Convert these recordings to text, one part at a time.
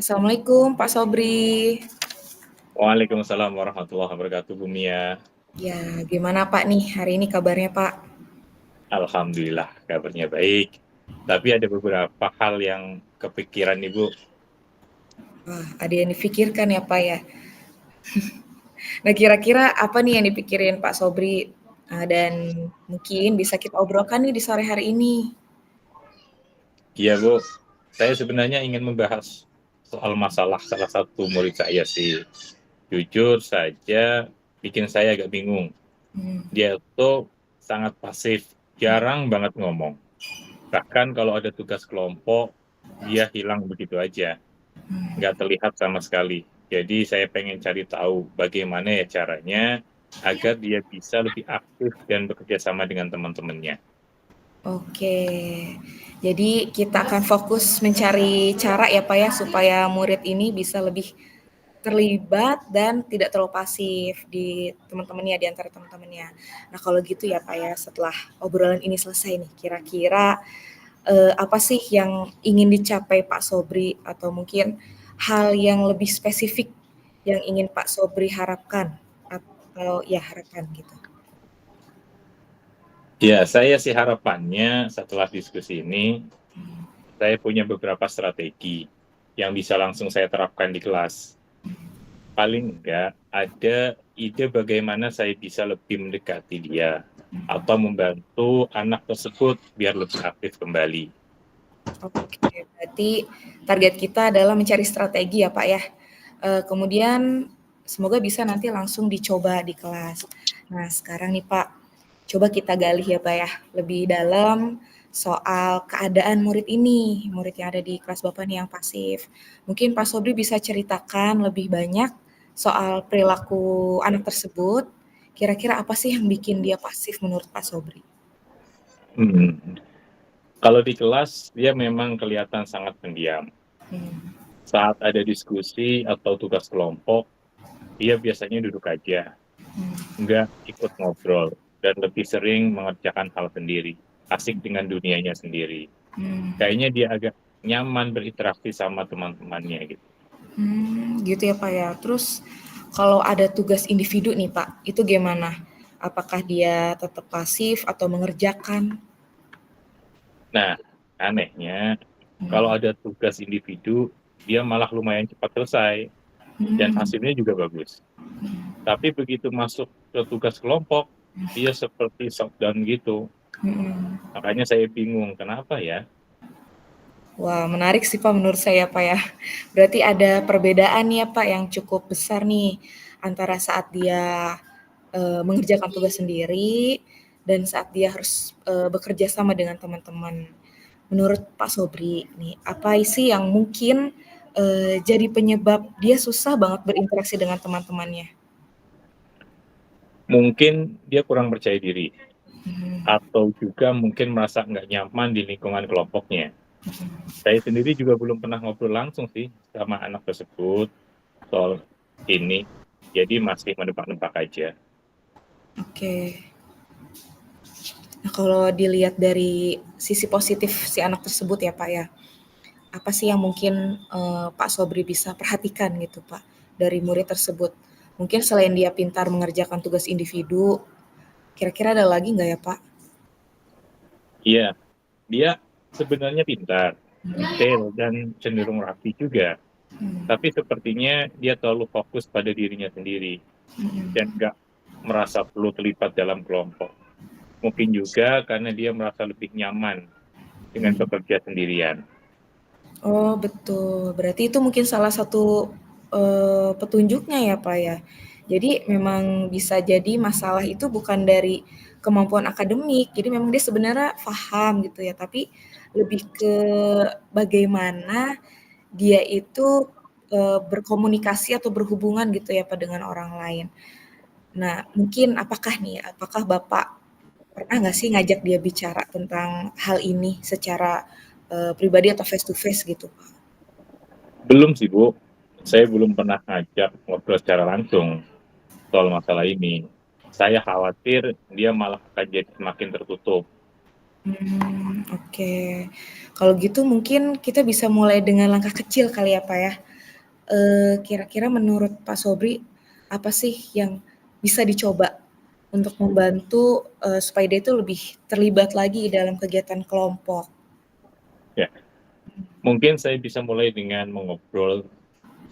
Assalamualaikum Pak Sobri. Waalaikumsalam warahmatullahi wabarakatuh, Bu Mia. Ya, gimana Pak nih hari ini kabarnya Pak? Alhamdulillah kabarnya baik. Tapi ada beberapa hal yang kepikiran Ibu. Wah, ada yang dipikirkan ya Pak ya. Nah, kira-kira apa nih yang dipikirin Pak Sobri? Dan mungkin bisa kita obrolkan nih di sore hari ini. Iya Bu, saya sebenarnya ingin membahas soal masalah salah satu murid saya sih. Jujur saja bikin saya agak bingung. Hmm, Dia tuh sangat pasif, jarang banget ngomong. Bahkan kalau ada tugas kelompok, dia hilang begitu aja. Nggak terlihat sama sekali. Jadi saya pengen cari tahu bagaimana ya caranya agar dia bisa lebih aktif dan bekerja sama dengan teman-temannya. Oke, jadi kita akan fokus mencari cara ya Pak ya supaya murid ini bisa lebih terlibat dan tidak terlalu pasif di teman-temannya, di antara teman-temannya. Nah, kalau gitu ya Pak ya, setelah obrolan ini selesai nih, kira-kira apa sih yang ingin dicapai Pak Sobri atau mungkin hal yang lebih spesifik yang ingin Pak Sobri harapkan atau ya harapkan gitu. Ya, saya sih harapannya setelah diskusi ini, saya punya beberapa strategi yang bisa langsung saya terapkan di kelas. Paling enggak ada ide bagaimana saya bisa lebih mendekati dia atau membantu anak tersebut biar lebih aktif kembali. Oke, berarti target kita adalah mencari strategi ya Pak ya. Kemudian semoga bisa nanti langsung dicoba di kelas. Nah, sekarang nih Pak, coba kita gali ya Pak ya, lebih dalam soal keadaan murid ini, murid yang ada di kelas Bapak nih yang pasif. Mungkin Pak Sobri bisa ceritakan lebih banyak soal perilaku anak tersebut. Kira-kira apa sih yang bikin dia pasif menurut Pak Sobri? Hmm. Kalau di kelas, dia memang kelihatan sangat pendiam. Hmm. Saat ada diskusi atau tugas kelompok, dia biasanya duduk aja, nggak ikut ngobrol, dan lebih sering mengerjakan hal sendiri, asik dengan dunianya sendiri. Hmm. Kayaknya dia agak nyaman berinteraksi sama teman-temannya gitu. Gitu ya Pak ya. Terus kalau ada tugas individu nih Pak, itu gimana? Apakah dia tetap pasif atau mengerjakan? Nah, anehnya, kalau Hmm. ada tugas individu, dia malah lumayan cepat selesai, dan Hmm. hasilnya juga bagus. Tapi begitu masuk ke tugas kelompok, dia seperti shutdown gitu. Hmm. Makanya saya bingung, kenapa ya? Wah, menarik sih Pak menurut saya Pak ya. Berarti ada perbedaan ya Pak yang cukup besar nih antara saat dia mengerjakan tugas sendiri dan saat dia harus bekerja sama dengan teman-teman. Menurut Pak Sobri nih, apa sih yang mungkin jadi penyebab dia susah banget berinteraksi dengan teman-temannya? Mungkin dia kurang percaya diri, Hmm. atau juga mungkin merasa nggak nyaman di lingkungan kelompoknya. Saya sendiri juga belum pernah ngobrol langsung sih sama anak tersebut soal ini, jadi masih menebak-nebak aja. Oke. Nah, kalau dilihat dari sisi positif si anak tersebut ya Pak ya, apa sih yang mungkin Pak Sobri bisa perhatikan gitu Pak dari murid tersebut? Mungkin selain dia pintar mengerjakan tugas individu, kira-kira ada lagi nggak ya Pak? Iya, dia sebenarnya pintar, detail, dan cenderung rapi juga. Tapi sepertinya dia terlalu fokus pada dirinya sendiri dan nggak merasa perlu terlibat dalam kelompok. Mungkin juga karena dia merasa lebih nyaman dengan bekerja sendirian. Oh betul, berarti itu mungkin salah satu petunjuknya ya Pak ya. Jadi memang bisa jadi masalah itu bukan dari kemampuan akademik, jadi memang dia sebenarnya paham gitu ya, tapi lebih ke bagaimana dia itu berkomunikasi atau berhubungan gitu ya Pak dengan orang lain. Nah mungkin apakah Bapak pernah nggak sih ngajak dia bicara tentang hal ini secara pribadi atau face to face gitu Pak? Belum sih, Bu. Saya belum pernah ngajak ngobrol secara langsung soal masalah ini. Saya khawatir dia malah akan jadi semakin tertutup. Oke. Kalau gitu mungkin kita bisa mulai dengan langkah kecil kali ya, Pak, ya. kira-kira menurut Pak Sobri, apa sih yang bisa dicoba untuk membantu, supaya dia itu lebih terlibat lagi dalam kegiatan kelompok? Ya, mungkin saya bisa mulai dengan mengobrol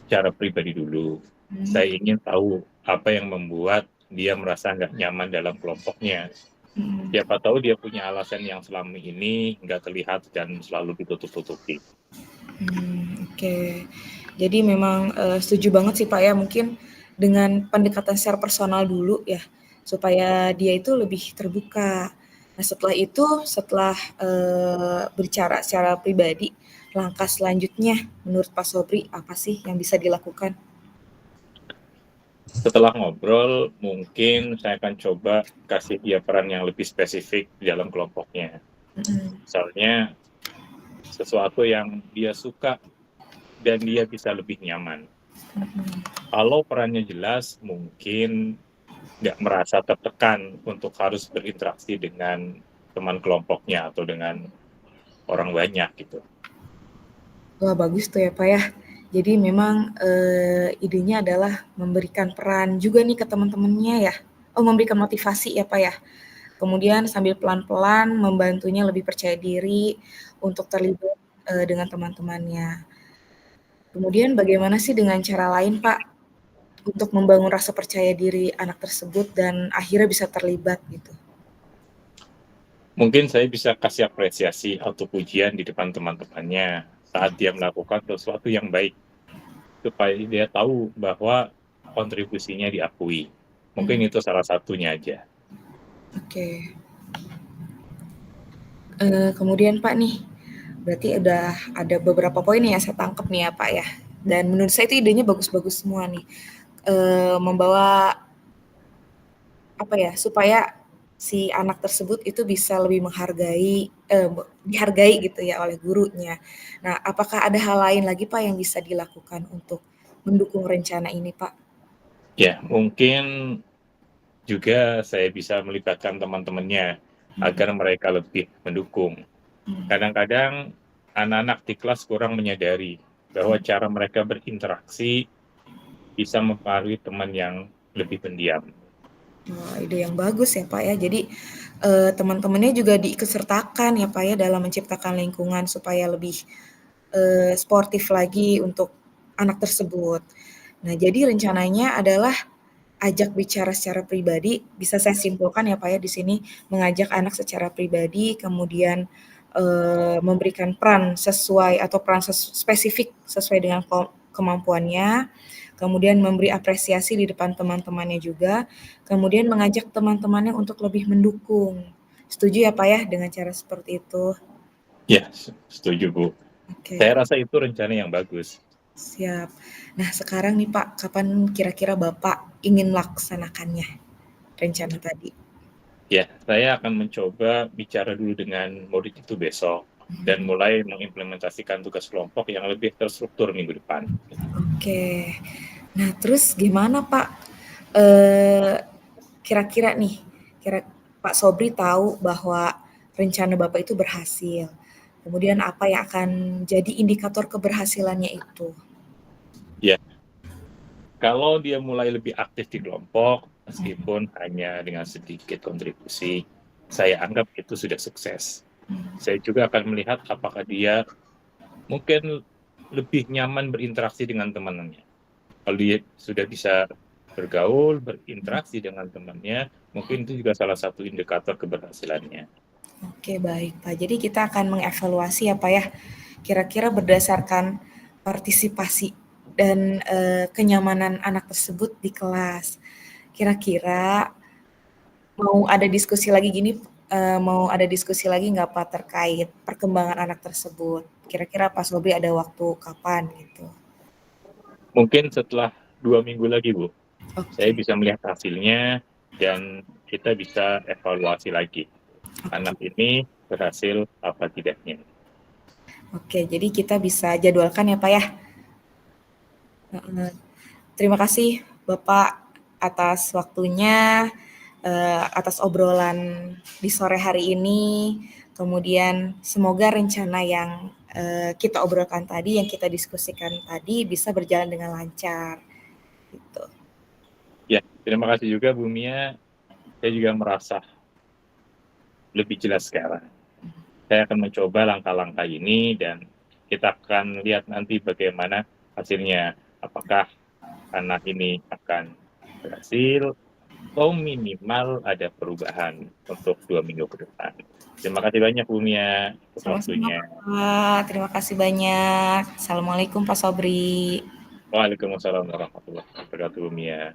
secara pribadi dulu. Mmm, Saya ingin tahu apa yang membuat dia merasa nggak nyaman dalam kelompoknya. mhm. Siapa tahu dia punya alasan yang selama ini nggak terlihat dan selalu ditutup-tutupi. Oke. Jadi memang, setuju banget sih, Pak, ya, mungkin dengan pendekatan secara personal dulu ya, supaya dia itu lebih terbuka. Nah, setelah itu, setelah, berbicara secara pribadi, langkah selanjutnya menurut Pak Sobri apa sih yang bisa dilakukan? Setelah ngobrol, mungkin saya akan coba kasih dia peran yang lebih spesifik di dalam kelompoknya. Mhm, Misalnya, sesuatu yang dia suka dan dia bisa lebih nyaman. mhm. Kalau perannya jelas, mungkin nggak merasa tertekan untuk harus berinteraksi dengan teman kelompoknya atau dengan orang banyak gitu. Wah, bagus tuh ya, Pak, ya. Jadi memang, idenya adalah memberikan peran juga nih ke teman-temannya ya? Oh, memberikan motivasi ya, Pak, ya? Kemudian sambil pelan-pelan membantunya lebih percaya diri untuk terlibat, dengan teman-temannya. Kemudian bagaimana sih dengan cara lain, Pak, untuk membangun rasa percaya diri anak tersebut dan akhirnya bisa terlibat gitu? Mungkin saya bisa kasih apresiasi atau pujian di depan teman-temannya saat dia melakukan sesuatu yang baik, supaya dia tahu bahwa kontribusinya diakui. Mungkin Mmm, itu salah satunya aja. oke. Kemudian Pak nih, berarti udah ada beberapa poin nih yang saya tangkep nih ya Pak ya, dan menurut saya itu idenya bagus-bagus semua nih. Membawa apa ya, supaya si anak tersebut itu bisa lebih menghargai, dihargai gitu ya oleh gurunya. Nah, apakah ada hal lain lagi Pak yang bisa dilakukan untuk mendukung rencana ini Pak? Ya, mungkin juga saya bisa melibatkan teman-temannya Mhm, agar mereka lebih mendukung. mmm, Kadang-kadang anak-anak di kelas kurang menyadari bahwa cara mereka berinteraksi bisa mempengaruhi teman yang lebih pendiam. wah ide yang bagus ya Pak ya. Jadi, teman-temannya juga diikutsertakan ya Pak ya dalam menciptakan lingkungan supaya lebih, sportif lagi untuk anak tersebut. Nah, jadi rencananya adalah ajak bicara secara pribadi, bisa saya simpulkan ya Pak ya di sini, mengajak anak secara pribadi, kemudian, memberikan peran sesuai atau peran spesifik sesuai dengan kemampuannya, kemudian memberi apresiasi di depan teman-temannya juga, kemudian mengajak teman-temannya untuk lebih mendukung. Setuju ya Pak ya dengan cara seperti itu? Ya, setuju Bu. Saya Oke, rasa itu rencana yang bagus. siap. Nah sekarang nih Pak, kapan kira-kira Bapak ingin melaksanakannya, rencana tadi? Ya, saya akan mencoba bicara dulu dengan murid itu besok dan mulai mengimplementasikan tugas kelompok yang lebih terstruktur minggu depan. Oke. Nah, terus gimana, Pak, eee, kira-kira nih, Pak Sobri tahu bahwa rencana Bapak itu berhasil. Kemudian apa yang akan jadi indikator keberhasilannya itu? Ya, kalau dia mulai lebih aktif di kelompok, meskipun hanya dengan sedikit kontribusi, saya anggap itu sudah sukses. Saya juga akan melihat apakah dia mungkin lebih nyaman berinteraksi dengan teman-temannya. Kalau dia sudah bisa bergaul, berinteraksi dengan temannya, mungkin itu juga salah satu indikator keberhasilannya. Oke, baik, Pak. Jadi kita akan mengevaluasi ya, Pak, ya, kira-kira berdasarkan partisipasi dan, kenyamanan anak tersebut di kelas. Kira-kira mau ada diskusi lagi gini, mau ada diskusi lagi nggak Pak terkait perkembangan anak tersebut? Kira-kira Pak Sobri ada waktu kapan gitu? Mungkin setelah 2 minggu lagi, Bu, saya Oke, bisa melihat hasilnya dan kita bisa evaluasi lagi. oke, Anak ini berhasil apa tidaknya. oke. Jadi kita bisa jadwalkan ya Pak ya? Heeh. Terima kasih Bapak atas waktunya, atas obrolan di sore hari ini. Kemudian semoga rencana yang kita obrolkan tadi, yang kita diskusikan tadi bisa berjalan dengan lancar, gitu. Ya, terima kasih juga Bu Mia. Saya juga merasa lebih jelas sekarang. Saya akan mencoba langkah-langkah ini dan kita akan lihat nanti bagaimana hasilnya. Apakah anak ini akan berhasil atau minimal ada perubahan untuk 2 minggu ke depan. Terima kasih banyak Bu Mia untuk Sama-sama waktunya. Pak, terima kasih banyak. Assalamualaikum Pak Sobri. Waalaikumsalam warahmatullahi wabarakatuh Bu Mia.